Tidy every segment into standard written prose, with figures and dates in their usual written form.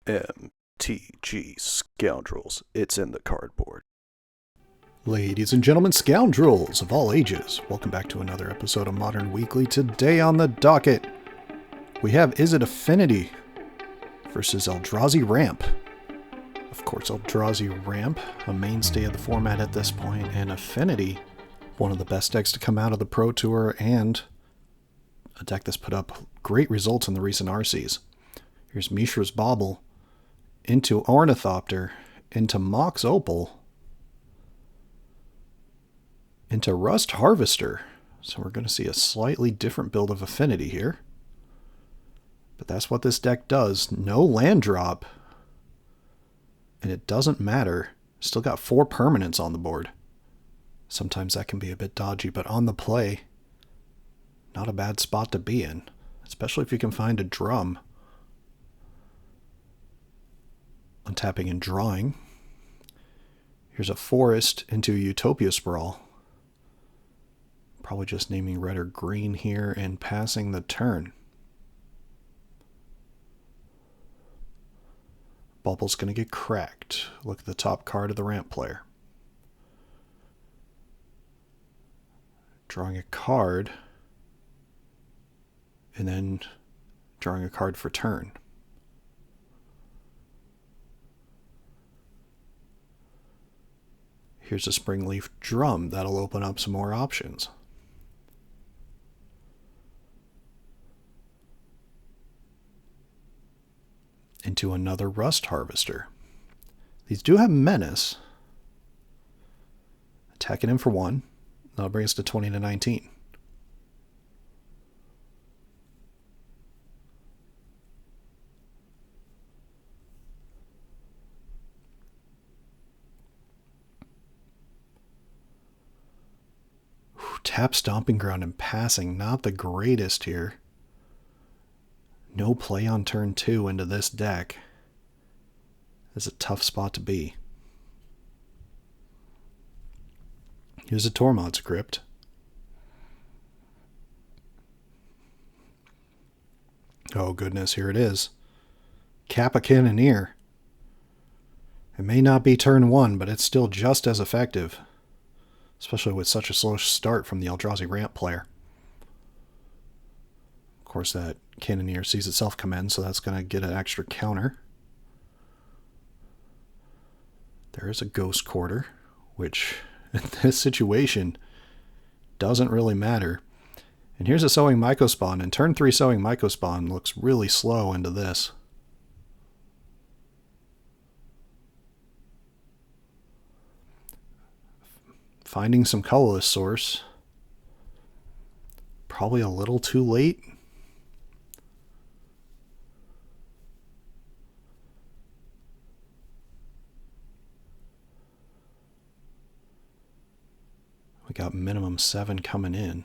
MTG Scoundrels. It's in the cardboard. Ladies and gentlemen, scoundrels of all ages, welcome back to another episode of Modern Weekly. Today on the docket, we have Izzet Affinity versus Eldrazi Ramp. Of course, Eldrazi Ramp, a mainstay of the format at this point, and Affinity, one of the best decks to come out of the Pro Tour, and a deck that's put up great results in the recent RCs. Here's Mishra's Bauble, into Ornithopter, into Mox Opal, into Rust Harvester. So we're going to see a slightly different build of Affinity here. But that's what this deck does. No land drop. And it doesn't matter. Still got 4 permanents on the board. Sometimes that can be a bit dodgy, but on the play, not a bad spot to be in. Especially if you can find a drum. Untapping and drawing. Here's a forest into Utopia Sprawl. Probably just naming red or green here and passing the turn. Bubble's going to get cracked. Look at the top card of the ramp player. Drawing a card. And then drawing a card for turn. Here's a Springleaf Drum. That'll open up some more options. Into another Rust Harvester. These do have Menace. Attacking him for 1. That'll bring us to 20 to 19. Tap Stomping Ground and passing, not the greatest here. No play on turn 2 into this deck. It's a tough spot to be. Here's a Tormod's Crypt. Oh goodness, here it is. Kappa Cannoneer. It may not be turn 1, but it's still just as effective. Especially with such a slow start from the Eldrazi Ramp player. Of course, that Cannoneer sees itself come in, so that's going to get an extra counter. There is a Ghost Quarter, which in this situation doesn't really matter. And here's a Sowing Mycospawn, and turn 3 Sowing Mycospawn looks really slow into this. Finding some colorless source. Probably a little too late. We got minimum 7 coming in.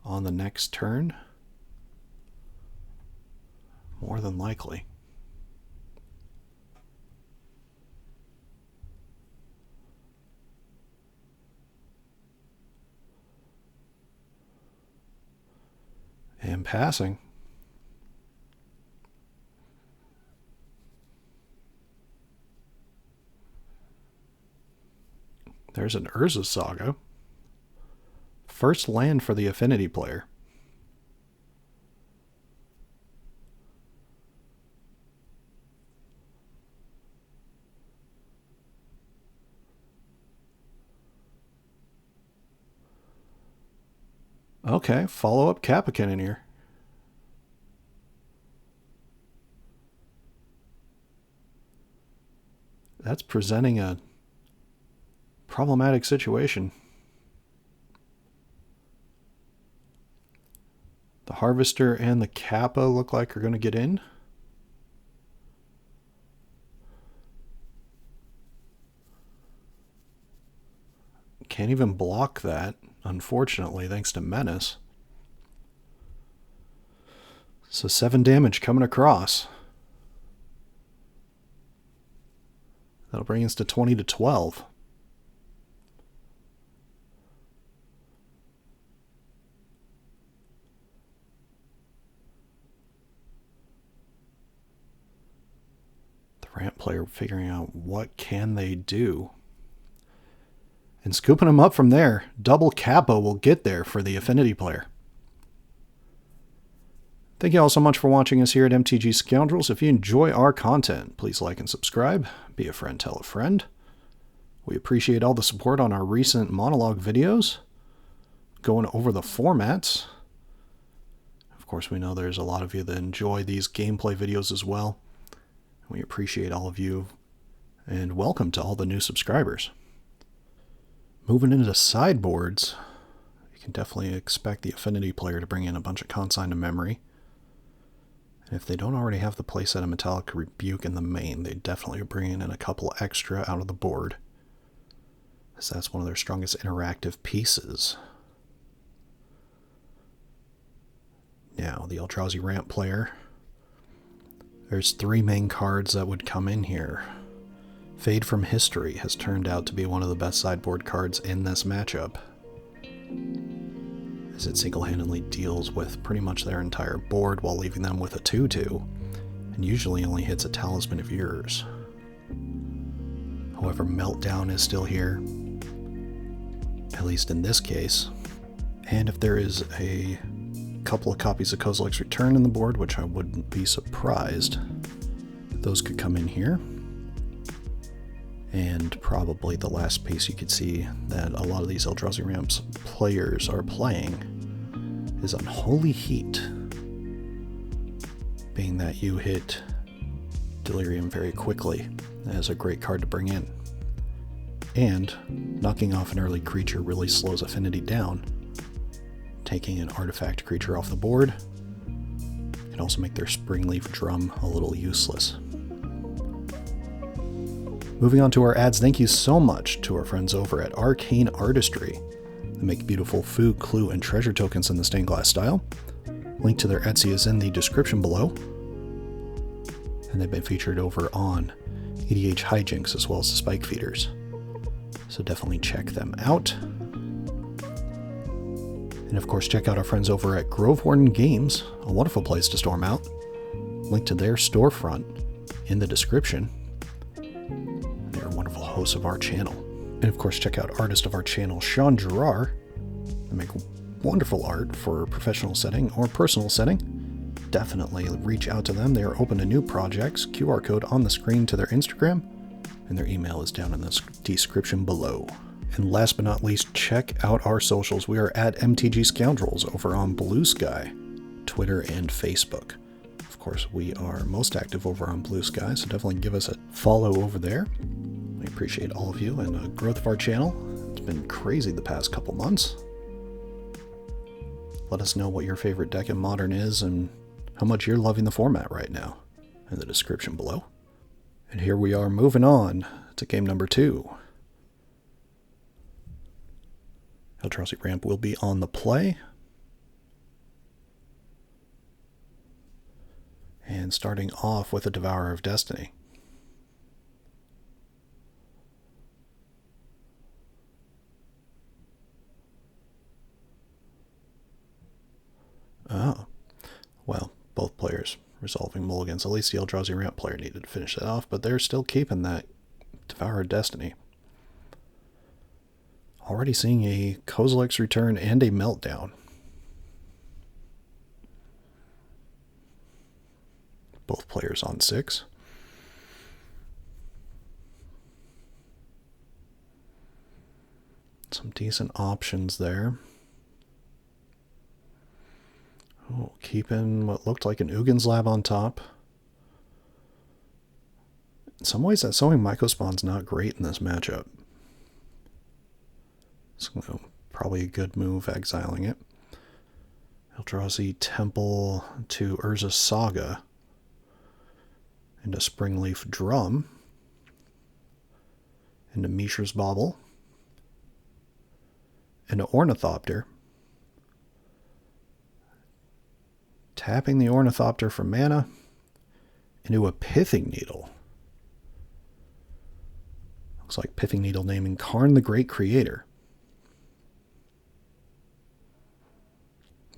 On the next turn. More than likely. And passing. There's an Urza Saga. First land for the Affinity player. Okay, follow up Kappa Cannoneer. That's presenting a problematic situation. The Harvester and the Kappa look like are going to get in. Can't even block that, unfortunately, thanks to Menace. So 7 damage coming across. That'll bring us to 20 to 12. Ramp player figuring out what can they do. And scooping them up from there. Double Kappa will get there for the Affinity player. Thank you all so much for watching us here at MTG Scoundrels. If you enjoy our content, please like and subscribe. Be a friend, tell a friend. We appreciate all the support on our recent monologue videos, going over the formats. Of course, we know there's a lot of you that enjoy these gameplay videos as well. We appreciate all of you, and welcome to all the new subscribers. Moving into sideboards, you can definitely expect the Affinity player to bring in a bunch of consign to memory. And if they don't already have the playset of Metallic Rebuke in the main, they definitely are bringing in a couple extra out of the board, as that's one of their strongest interactive pieces. Now, the Eldrazi Ramp player. There's 3 main cards that would come in here. Fade from History has turned out to be one of the best sideboard cards in this matchup, as it single-handedly deals with pretty much their entire board while leaving them with a 2/2, and usually only hits a talisman of yours. However, Meltdown is still here, at least in this case. And if there is a couple of copies of Kozilek's Return in the board, which I wouldn't be surprised, those could come in here. And probably the last piece you could see that a lot of these Eldrazi Ramps players are playing is Unholy Heat, being that you hit Delirium very quickly as a great card to bring in. And knocking off an early creature really slows Affinity down. Taking an artifact creature off the board can also make their Springleaf Drum a little useless. Moving on to our ads, thank you so much to our friends over at Arcane Artistry. They make beautiful food, clue, and treasure tokens in the stained glass style. Link to their Etsy is in the description below. And they've been featured over on EDH Hijinks as well as the Spike Feeders. So definitely check them out. And of course, check out our friends over at Grove Warden Games, a wonderful place to storm out. Link to their storefront in the description. They're wonderful hosts of our channel. And of course, check out artist of our channel, Sean Gerard. They make wonderful art for professional setting or personal setting. Definitely reach out to them. They are open to new projects. QR code on the screen to their Instagram, and their email is down in the description below. And last but not least, check out our socials. We are at MTG Scoundrels over on Blue Sky, Twitter, and Facebook. Of course, we are most active over on Blue Sky, so definitely give us a follow over there. We appreciate all of you and the growth of our channel. It's been crazy the past couple months. Let us know what your favorite deck in Modern is and how much you're loving the format right now in the description below. And here we are moving on to game number 2. Eldrazi Ramp will be on the play. And starting off with a Devourer of Destiny. Oh, well, both players resolving mulligans. At least the Eldrazi Ramp player needed to finish that off, but they're still keeping that Devourer of Destiny. Already seeing a Kozilek's Return and a Meltdown. Both players on 6. Some decent options there. Oh, keeping what looked like an Uggin's Lab on top. In some ways, that Sowing Mycospawn's not great in this matchup. So probably a good move, exiling it. Eldrazi Temple to Urza Saga. And a Springleaf Drum. And a Mishra's Bauble. And an Ornithopter. Tapping the Ornithopter for mana into a Pithing Needle. Looks like Pithing Needle naming Karn the Great Creator.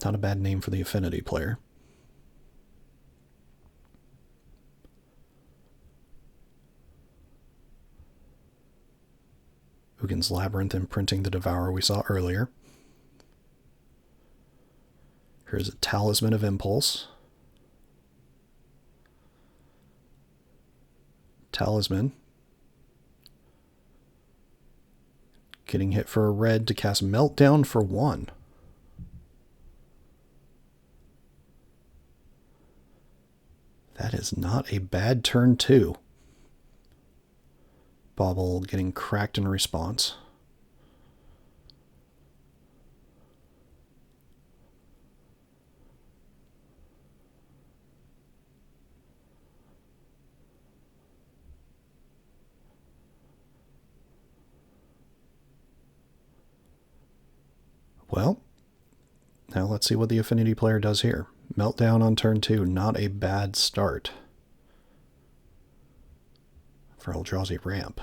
Not a bad name for the Affinity player. Ugin's Labyrinth imprinting the Devourer we saw earlier. Here's a Talisman of Impulse. Talisman. Getting hit for a red to cast Meltdown for 1. That is not a bad turn 2. Bauble getting cracked in response. Well, now let's see what the Affinity player does here. Meltdown on turn 2, not a bad start for Eldrazi Ramp.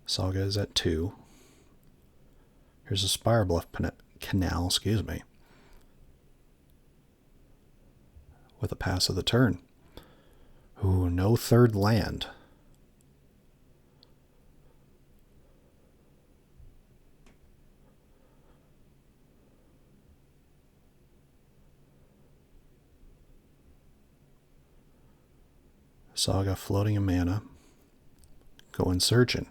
Saga is at 2. Here's a Spirebluff Canal, with a pass of the turn. Ooh, no third land. Saga floating a mana. Going searching.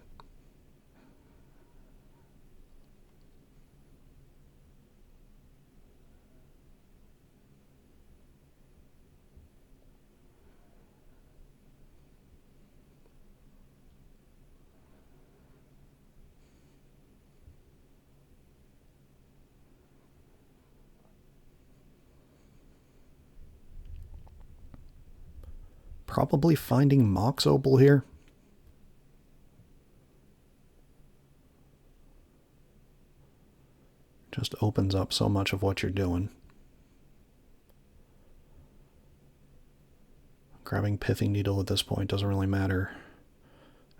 Probably finding Mox Opal here. Just opens up so much of what you're doing. Grabbing Pithing Needle at this point doesn't really matter.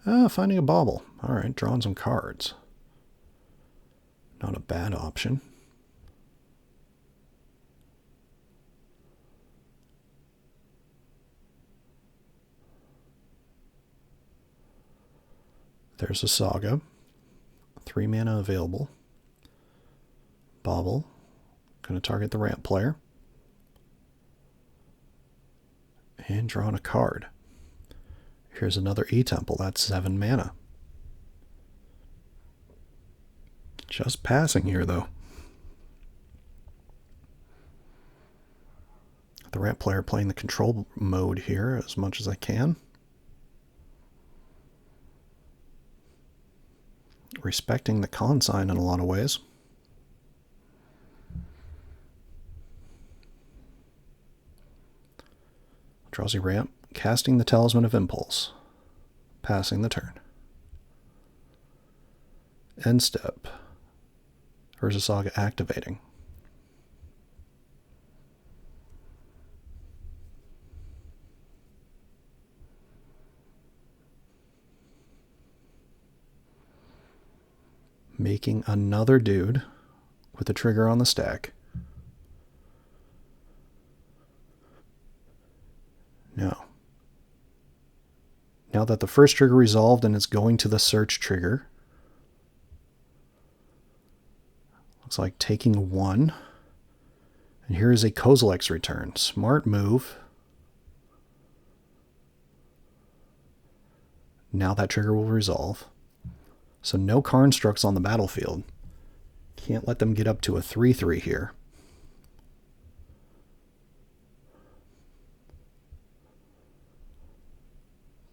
Finding a Bauble. Alright, drawing some cards. Not a bad option. There's a Saga. 3 mana available. Bauble. Going to target the Ramp player. And drawing a card. Here's another E-Temple. That's 7 mana. Just passing here, though. The Ramp player playing the control mode here as much as I can. Respecting the consign in a lot of ways. Eldrazi Ramp, casting the Talisman of Impulse. Passing the turn. End step. Urza Saga activating. Making another dude with a trigger on the stack. Now that the first trigger resolved and it's going to the search trigger. Looks like taking 1. And here is a Kozilek's return. Smart move. Now that trigger will resolve. So no Karnstructs on the battlefield. Can't let them get up to a 3/3 here.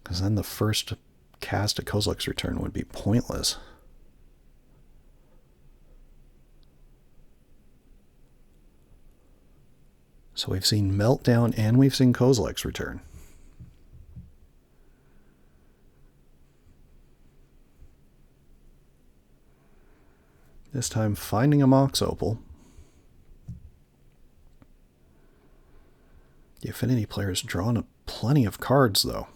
Because then the first cast at Kozilek's return would be pointless. So we've seen Meltdown and we've seen Kozilek's return. This time finding a Mox Opal. The Affinity player's drawn plenty of cards, though.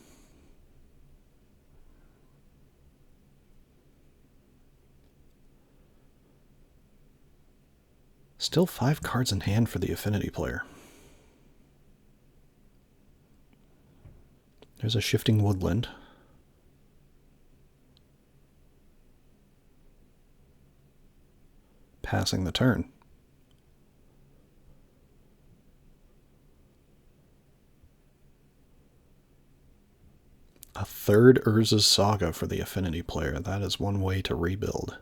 Still 5 cards in hand for the Affinity player. There's a Shifting Woodland. passing the turn. A third Urza's Saga for the Affinity player. That is one way to rebuild.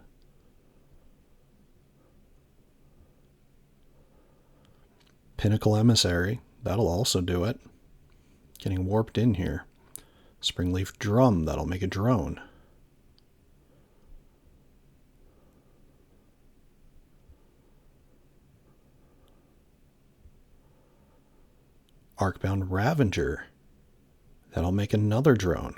Pinnacle Emissary. That'll also do it. Getting warped in here. Springleaf Drum. That'll make a drone. Arcbound Ravager. That'll make another drone.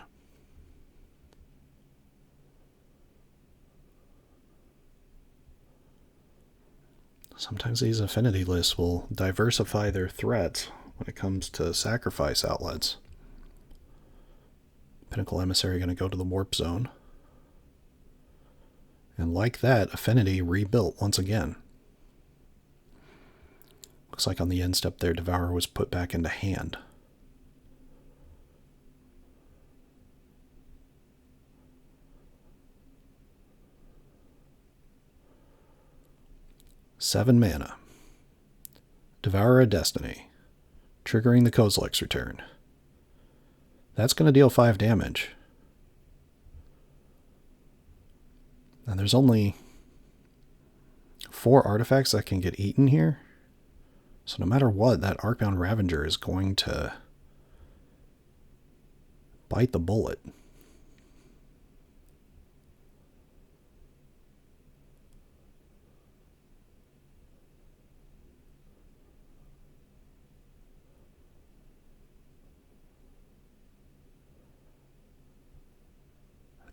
Sometimes these affinity lists will diversify their threats when it comes to sacrifice outlets. Pinnacle Emissary going to go to the warp zone. And like that, Affinity rebuilt once again. Looks like on the end step there, Devourer was put back into hand. Seven mana. Devourer a Destiny. Triggering the Kozilek's Return. That's going to deal 5 damage. And there's only 4 artifacts that can get eaten here. So no matter what, that Arcbound Ravager is going to bite the bullet.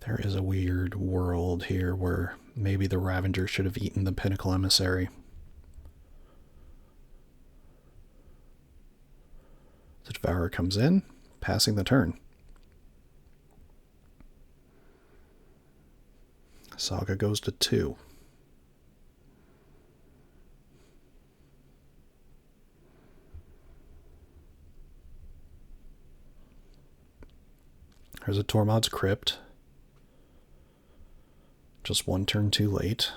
There is a weird world here where maybe the Ravager should have eaten the Pinnacle Emissary. The Devourer comes in, passing the turn. Saga goes to 2. There's a Tormod's Crypt. Just one turn too late.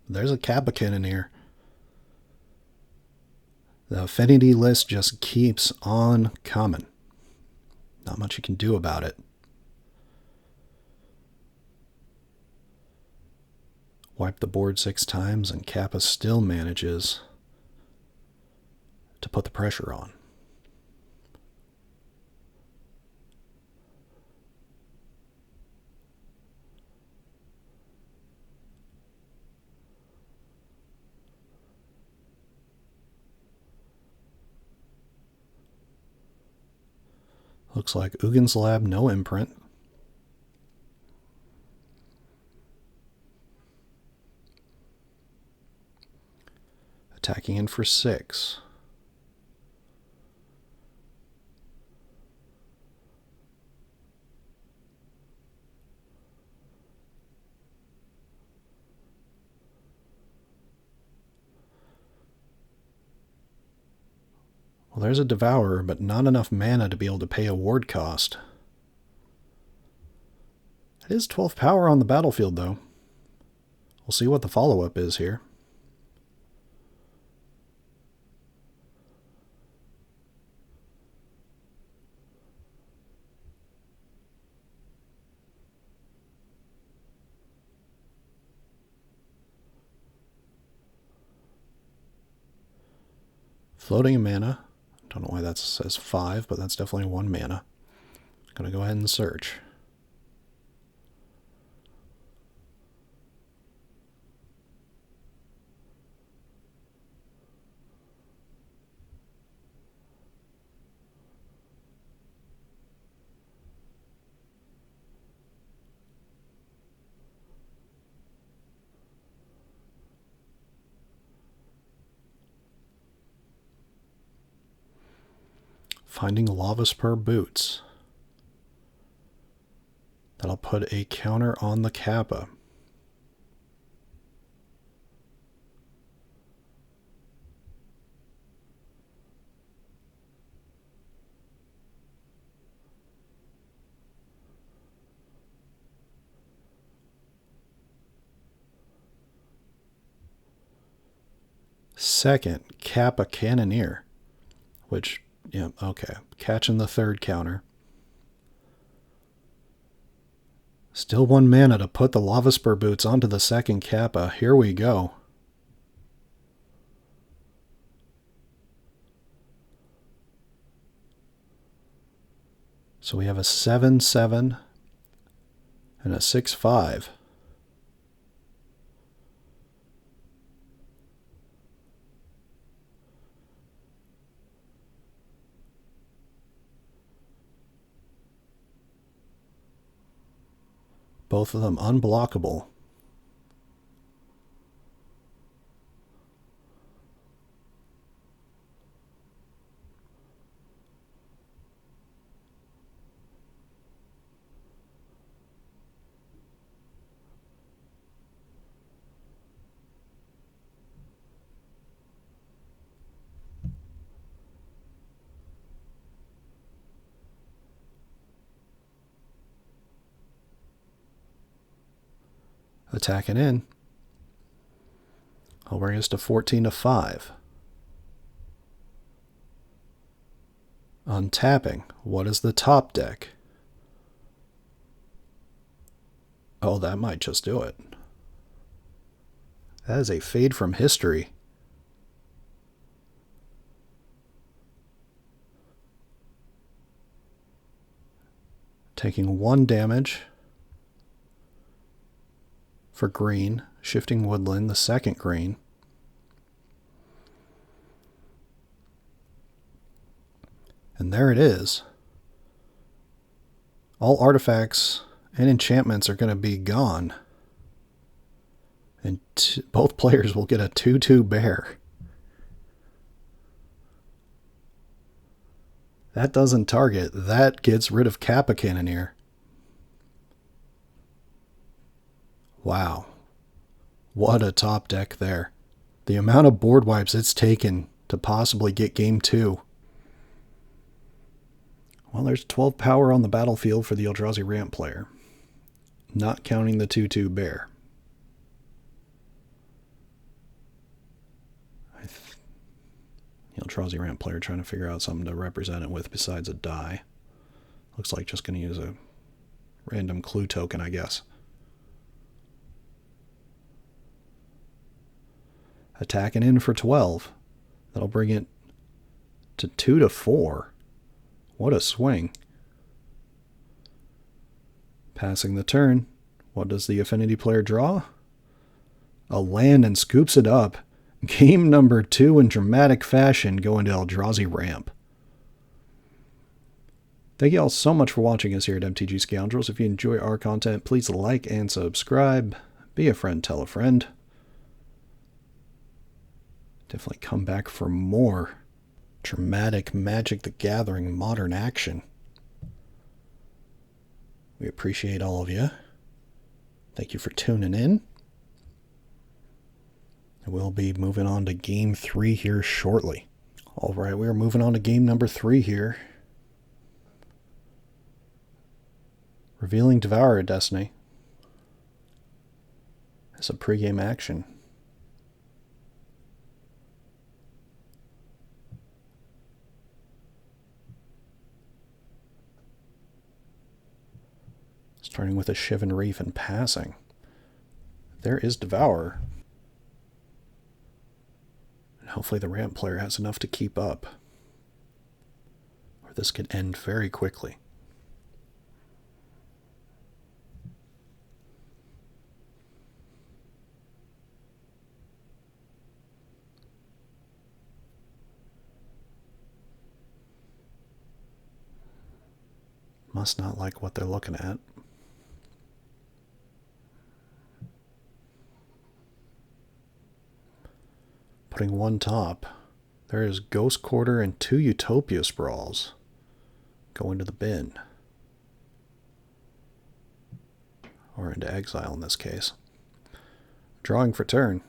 There's a Capakin in here. The Affinity list just keeps on coming. Not much you can do about it. Wipe the board 6 times and Kappa still manages to put the pressure on. Looks like Uggin's Lab, no imprint. Attacking in for 6. Well, there's a Devourer, but not enough mana to be able to pay a ward cost. It is 12 power on the battlefield, though. We'll see what the follow-up is here. Floating a mana. Don't know why that says 5, but that's definitely 1 mana. Gonna go ahead and search. Finding Lava Spur Boots. That'll put a counter on the Kappa. second Kappa Cannoneer, which, yeah, okay, catching the third counter. Still 1 mana to put the Lava Spur Boots onto the second Kappa. Here we go. So we have a 7/7 and a 6/5. Both of them unblockable. Attacking in. I'll bring us to 14/5. Untapping. What is the top deck? Oh, that might just do it. That is a fade from history. Taking 1 damage for green, shifting woodland, the second green. And there it is. All artifacts and enchantments are going to be gone. And both players will get a 2/2 bear. That doesn't target. That gets rid of Kappa Cannoneer. Wow. What a top deck there. The amount of board wipes it's taken to possibly get game 2. Well, there's 12 power on the battlefield for the Eldrazi Ramp player. Not counting the 2/2 bear. The Eldrazi Ramp player trying to figure out something to represent it with besides a die. Looks like just going to use a random clue token, I guess. Attacking in for 12. That'll bring it to 2/4. What a swing. Passing the turn. What does the Affinity player draw? A land and scoops it up. Game number 2 in dramatic fashion going to Eldrazi Ramp. Thank you all so much for watching us here at MTG Scoundrels. If you enjoy our content, please like and subscribe. Be a friend, tell a friend. Definitely come back for more dramatic Magic the Gathering modern action. We appreciate all of you. Thank you for tuning in. We'll be moving on to game 3 here shortly. All right, we are moving on to game number 3 here. Revealing Devourer Destiny. It's a pregame action. Starting with a Shivan Reef and passing. There is Devourer. And hopefully the Ramp player has enough to keep up. Or this could end very quickly. Must not like what they're looking at. Putting 1 top. There is Ghost Quarter and 2 Utopia Sprawls. Go into the bin. Or into exile in this case. Drawing for turn.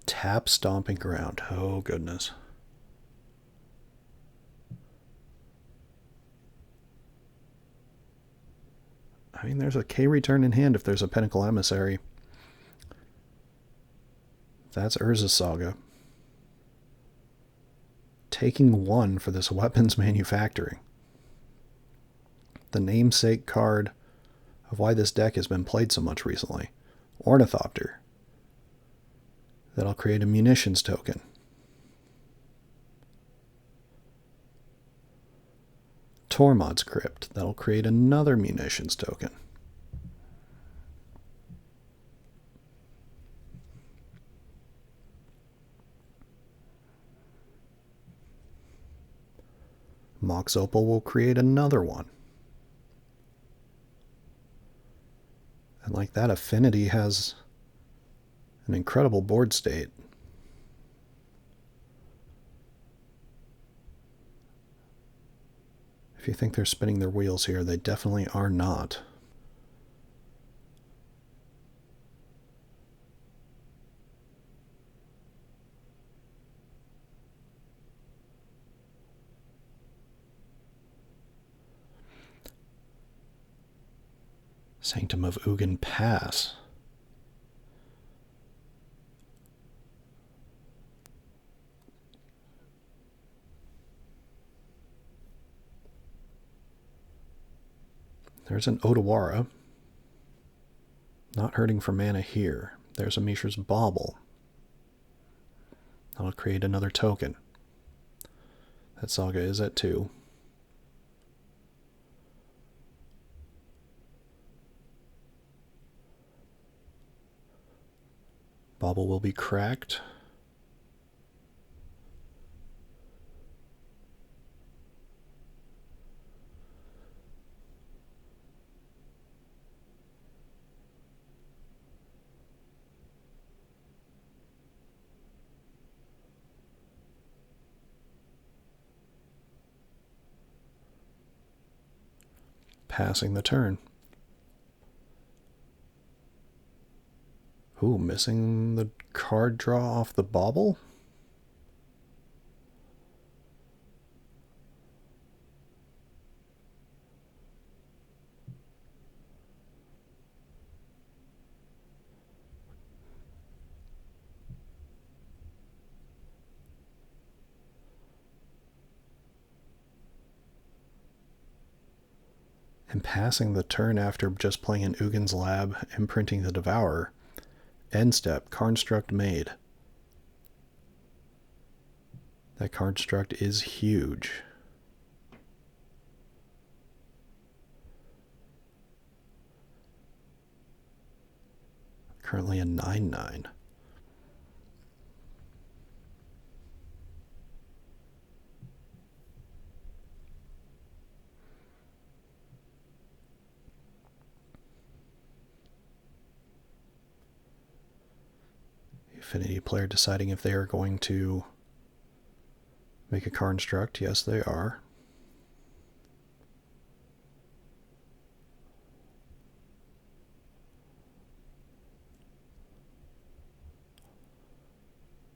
Tap Stomping Ground. Oh, goodness. I mean, there's a K return in hand if there's a Pinnacle Emissary. That's Urza's Saga. Taking 1 for this weapons manufacturing. The namesake card of why this deck has been played so much recently. Ornithopter. That'll create a munitions token. Tormod's Crypt. That'll create another munitions token. Mox Opal will create another one. And like that, Affinity has an incredible board state. If you think they're spinning their wheels here, they definitely are not. Sanctum of Ugin Pass. There's an Otawara. Not hurting for mana here. There's a Mishra's Bauble. That'll create another token. That Saga is at 2. Bauble will be cracked. Passing the turn. Ooh, missing the card draw off the Bauble? And passing the turn after just playing in Ugin's Lab, imprinting the Devourer. End step, Construct made. That Construct is huge. Currently a 9/9. Affinity player deciding if they are going to make a construct. Yes, they are.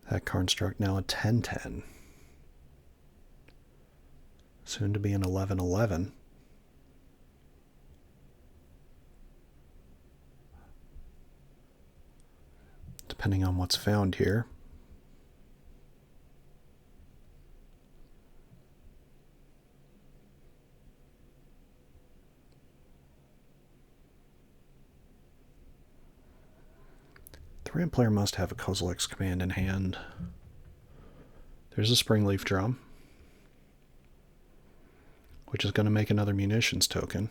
That construct now a 10/10. Soon to be an 11/11. Depending on what's found here. The ramp player must have a Kozilek's Command in hand. There's a Springleaf Drum, which is going to make another munitions token,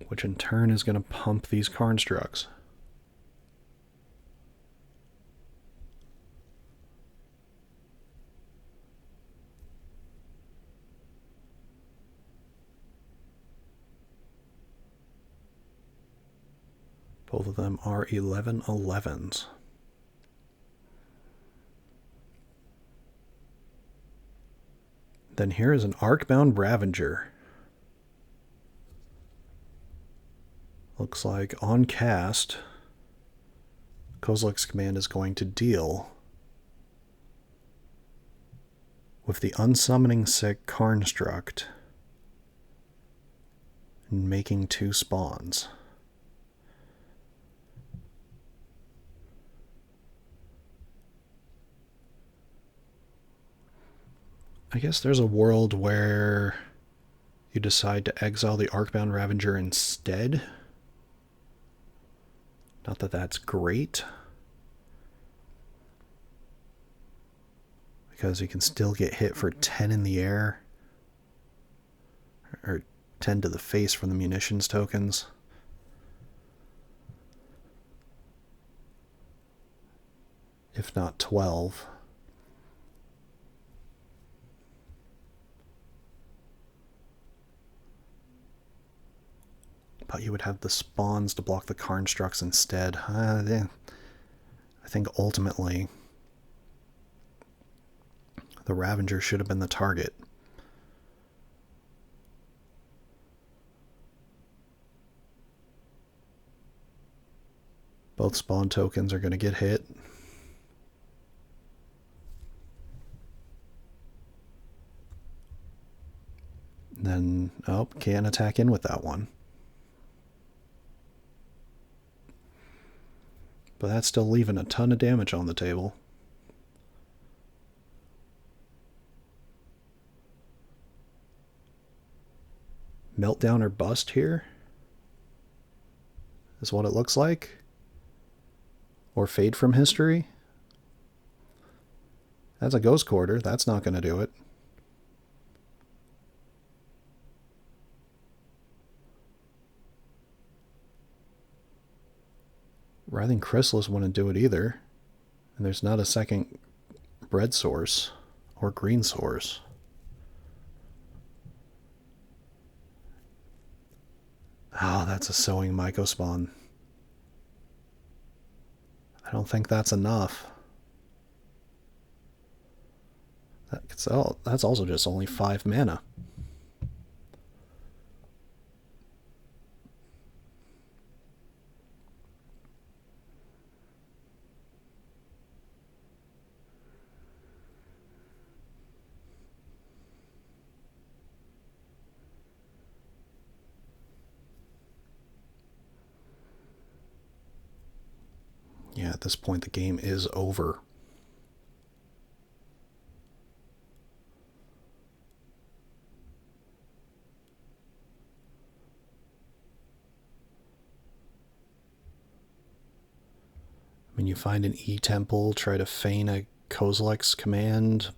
which in turn is going to pump these constructs. Both of them are 11/11s. Then here is an Arcbound Ravager. Looks like on cast, Kozilek's Command is going to deal with the unsummoning sick construct and making 2 spawns. I guess there's a world where you decide to exile the Arcbound Ravager instead. Not that that's great, because you can still get hit for 10 in the air, or 10 to the face from the munitions tokens. If not 12. But you would have the spawns to block the Karnstrucks instead. I think ultimately the Ravager should have been the target. Both spawn tokens are going to get hit. Then, oh, can't attack in with that one. But that's still leaving a ton of damage on the table. Meltdown or bust here is what it looks like. Or fade from history. That's a Ghost Quarter. That's not going to do it. Writhing Chrysalis wouldn't do it either. And there's not a second red source or green source. Oh, that's a Sowing Mycospawn. I don't think that's enough. That's also just only 5 mana. Yeah, at this point the game is over. I mean, you find an E-Temple, try to feign a Kozilek's command.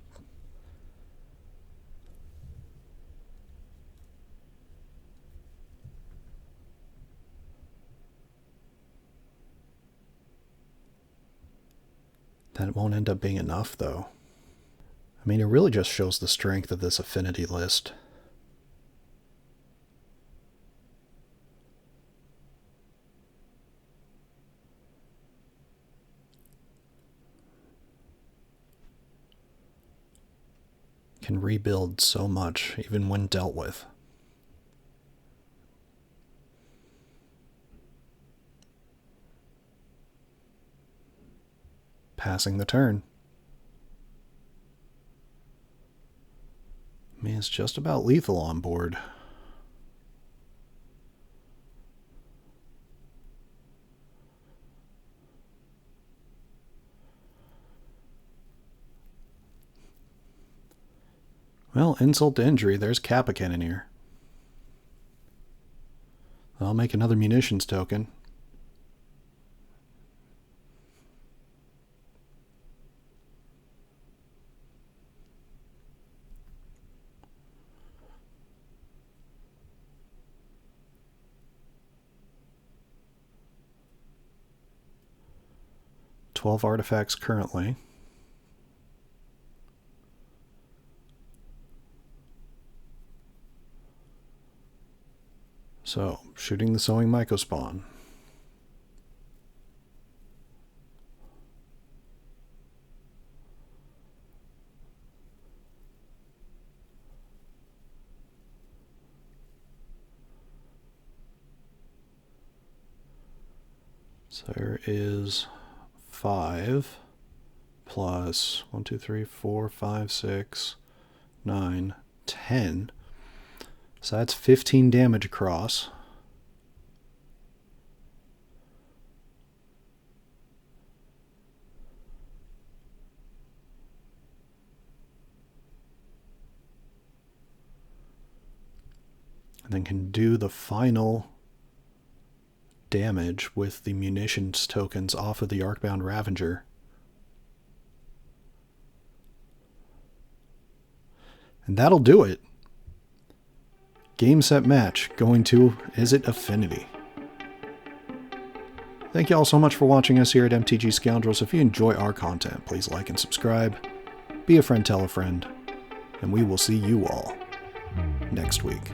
That won't end up being enough, though. I mean, it really just shows the strength of this affinity list. Can rebuild so much, even when dealt with. Passing the turn. I mean, it's just about lethal on board. Well, insult to injury, there's Kappa Cannon here. I'll make another munitions token. $12 artifacts currently. So, shooting the Sowing Mycospawn. So there is 5 plus 1, 2, 3, 4, 5, 6, 9, 10. So that's 15 damage across. And then can do the final damage with the munitions tokens off of the Arcbound Ravager. And that'll do it. Game, set, match, going to Izzet Affinity. Thank you all so much for watching us here at MTG Scoundrels. If you enjoy our content, please like and subscribe. Be a friend, tell a friend. And we will see you all next week.